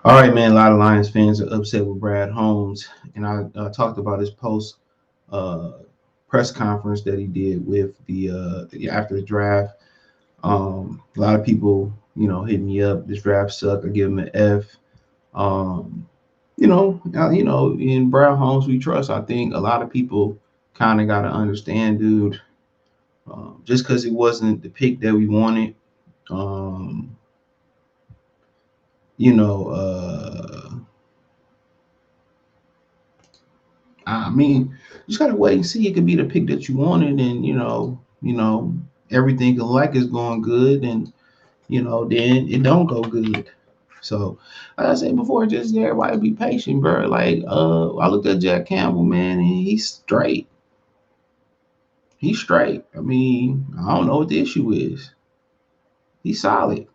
All right, man. A lot of Lions fans are upset with Brad Holmes, and I talked about his post uh, press conference that he did with the after the draft. A lot of people, hit me up. This draft sucked. I give him an F. Um, in Brad Holmes we trust. I think a lot of people kind of got to understand, dude. Just because it wasn't the pick that we wanted, um, you know. I mean, you just gotta wait and see. It could be the pick that you wanted, and everything like is going good, and then it don't go good. So, like I said before, just everybody be patient, bro. Like, I looked at Jack Campbell, man, and he's straight. He's straight. I mean, I don't know what the issue is. He's solid.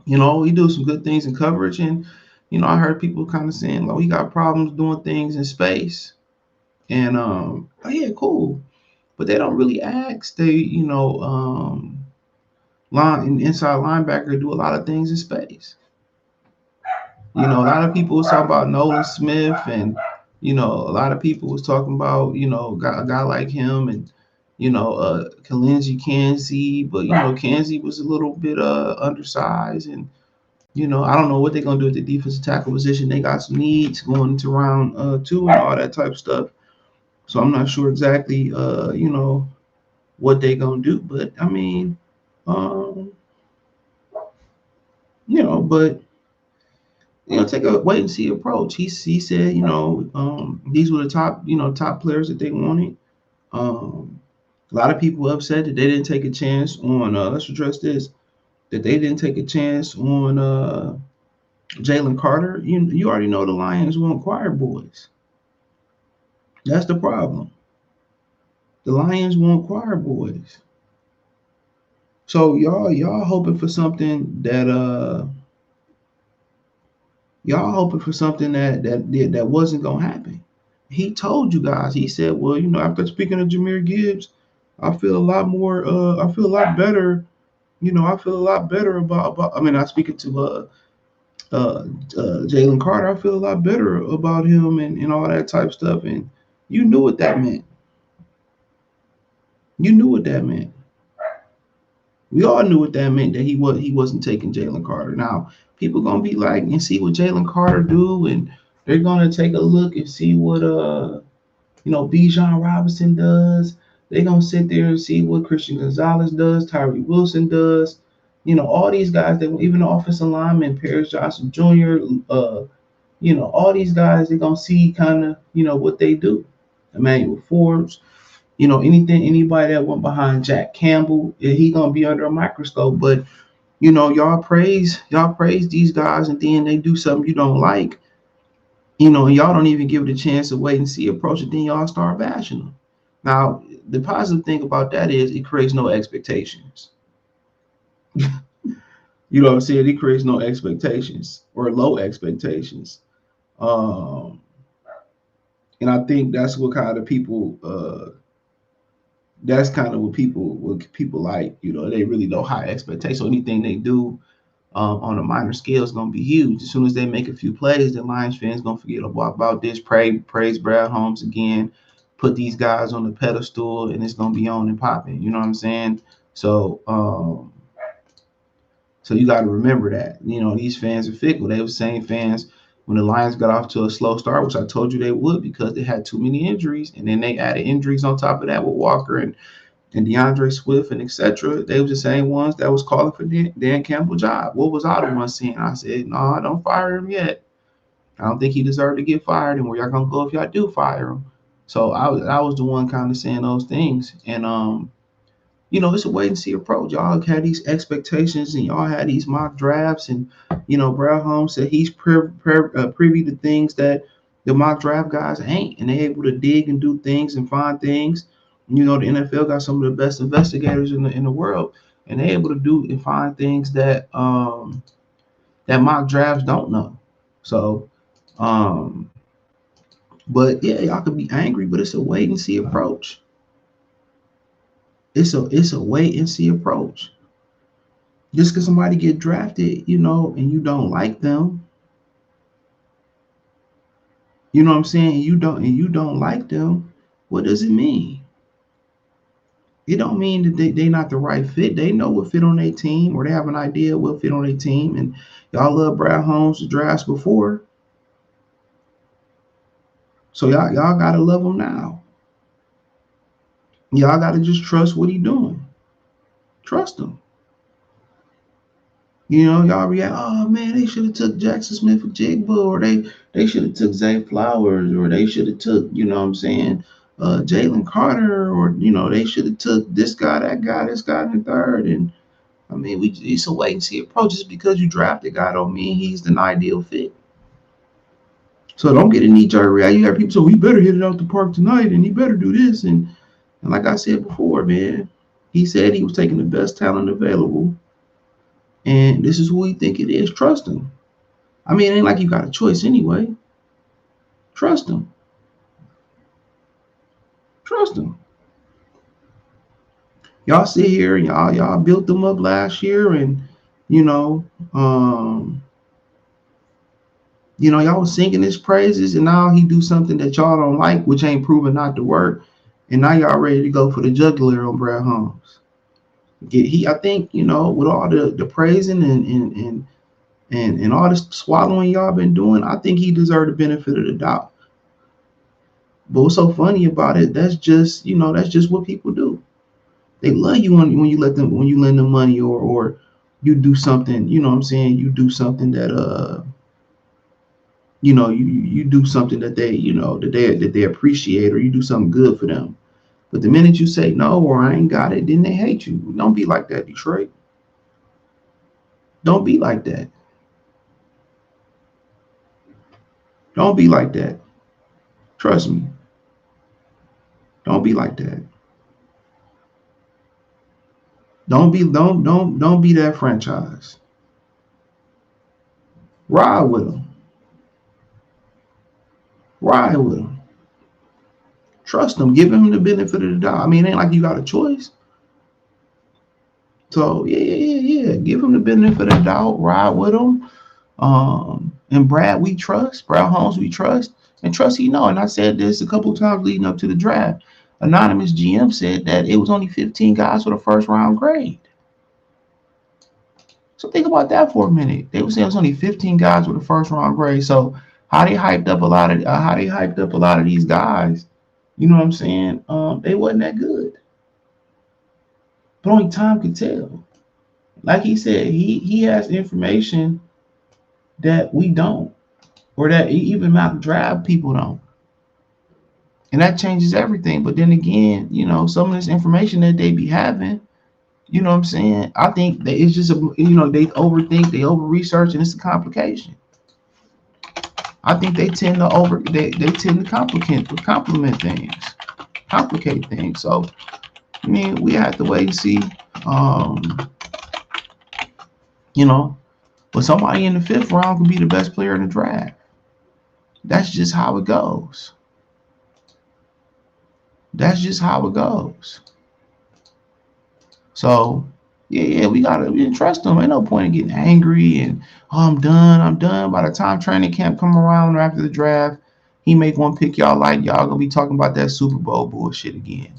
He do some good things in coverage, and I heard people kind of saying, "Oh, he got problems doing things in space." And oh, yeah, cool. But they don't really ask. They, line inside linebacker do a lot of things in space. A lot of people was talking about Nolan Smith, and a lot of people was talking about a guy like him, and Kalinji Kansi, but Kansi was a little bit undersized, and I don't know what they're gonna do at the defensive tackle position. They got some needs going into round two and all that type of stuff. So I'm not sure exactly what they gonna do, but I mean, um, but take a wait and see approach. He said, these were the top players that they wanted. Um, a lot of people upset that they didn't take a chance on. Let's address this. That they didn't take a chance on Jalen Carter. You already know the Lions want choir boys. That's the problem. The Lions want choir boys. So y'all hoping for something that that wasn't gonna happen. He told you guys. He said, "Well, after speaking to Jameer Gibbs, I feel a lot more. I feel a lot better. I feel a lot better about. I mean, I speaking to uh, Jalen Carter. I feel a lot better about him and all that type of stuff. And you knew what that meant. You knew what that meant. We all knew what that meant. That he wasn't taking Jalen Carter. Now people gonna be like and see what Jalen Carter do, and they're gonna take a look and see what Bijan Robinson does. They're gonna sit there and see what Christian Gonzalez does, Tyree Wilson does. All these guys that even the offensive lineman, Paris Johnson Jr., all these guys, they're gonna see kind of, what they do. Emmanuel Forbes, anybody that went behind Jack Campbell, he gonna be under a microscope. But y'all praise these guys, and then they do something you don't like, and y'all don't even give it a chance to wait and see approach it, then y'all start bashing them. Now, the positive thing about that is it creates no expectations. You know what I'm saying? It creates no expectations or low expectations. Um, and I think that's what kind of people that's kind of what people like. They really know high expectations. So anything they do on a minor scale is gonna be huge. As soon as they make a few plays, the Lions fans gonna forget about this. Praise Brad Holmes again. Put these guys on the pedestal, and it's gonna be on and popping. You know what I'm saying? So, so you got to remember that. These fans are fickle. They were same fans when the Lions got off to a slow start, which I told you they would because they had too many injuries, and then they added injuries on top of that with Walker and DeAndre Swift and etc. They were the same ones that was calling for Dan Campbell's job. What was I the one saying? I said, no, don't fire him yet. I don't think he deserved to get fired, and where y'all gonna go if y'all do fire him? So I was the one kind of saying those things, and it's a wait and see approach. Y'all had these expectations, and y'all had these mock drafts, and Brad Holmes said he's privy to things that the mock draft guys ain't, and they able to dig and do things and find things. The NFL got some of the best investigators in the world, and they able to do and find things that mock drafts don't know. So, um, but yeah, y'all could be angry, but it's a wait and see approach. It's a wait and see approach. Just because somebody get drafted, and you don't like them, You know what I'm saying? You don't like them. What does it mean? It don't mean that they not the right fit. They know what fit on their team, or they have an idea what fit on their team. And y'all love Brad Holmes the drafts before, so y'all gotta love him now. Y'all gotta just trust what he doing. Trust him. You know, y'all react, oh man, they should have took Jackson Smith or Jigba, or they should have took Zay Flowers, or they should have took, you know what I'm saying, Jalen Carter, or they should have took this guy, that guy, this guy in the third. And I mean, it's a wait and see approach. Just because you draft a guy don't mean he's an ideal fit. So don't get a knee jerk reaction. You got people say, we better hit it out the park tonight, and he better do this. And like I said before, man, he said he was taking the best talent available, and this is who he think it is. Trust him. I mean, it ain't like you got a choice anyway. Trust him. Trust him. Y'all sit here and y'all built them up last year, and you know, um, y'all was singing his praises, and now he do something that y'all don't like, which ain't proven not to work, and now y'all ready to go for the jugular on Brad Holmes. I think, with all the praising and all this swallowing y'all been doing, I think he deserved the benefit of the doubt. But what's so funny about it? That's just what people do. They love you when you lend them money, or you do something. You know what I'm saying? You do something that you do something that they appreciate, or you do something good for them. But the minute you say no, or I ain't got it, then they hate you. Don't be like that, Detroit. Don't be like that. Don't be like that. Trust me. Don't be like that. Don't be that franchise. Ride with them. Ride with them. Trust them. Give him the benefit of the doubt. I mean, it ain't like you got a choice. So yeah. Give him the benefit of the doubt. Ride with him. And Brad, we trust. Brad Holmes, we trust. And trust he know. And I said this a couple of times leading up to the draft. Anonymous GM said that it was only 15 guys with a first round grade. So think about that for a minute. They were saying it was only 15 guys with a first round grade. So how they hyped up a lot of these guys, you know what I'm saying? They wasn't that good. But only time can tell. Like he said, he has information that we don't, or that even mock draft people don't. And that changes everything. But then again, some of this information that they be having, you know what I'm saying? I think that it's just they overthink, they over research, and it's a complication. I think they tend to complicate things. So I mean, we have to wait and see. Um, but somebody in the fifth round could be the best player in the draft. That's just how it goes. That's just how it goes. So we gotta trust them. Ain't no point in getting angry and I'm done. By the time training camp come around or after the draft, he make one pick y'all like, y'all gonna be talking about that Super Bowl bullshit again.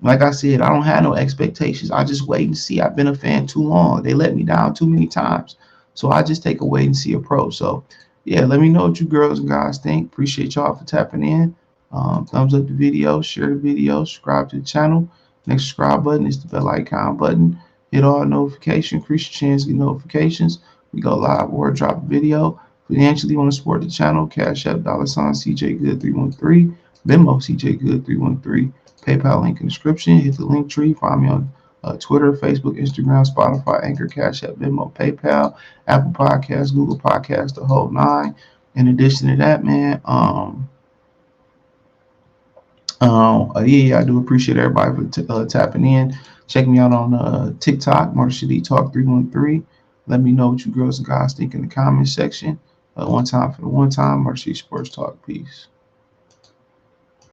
Like I said, I don't have no expectations. I just wait and see. I've been a fan too long. They let me down too many times. So I just take a wait and see approach. So yeah, let me know what you girls and guys think. Appreciate y'all for tapping in. Thumbs up the video, share the video, subscribe to the channel. Next subscribe button is the bell icon button. Hit all notifications, increase your chance to get notifications. We go live or drop a video. Financially, want to support the channel, Cash App, $ CJ Good 313, Venmo CJ Good 313. PayPal link in the description. Hit the link tree. Find me on Twitter, Facebook, Instagram, Spotify, Anchor, Cash App, Venmo, PayPal, Apple Podcasts, Google Podcasts, the whole nine. In addition to that, man, I do appreciate everybody for tapping in. Check me out on TikTok, Motor City Talk 313. Let me know what you girls and guys think in the comment section. One time for the one time, Motor City Sports Talk. Peace.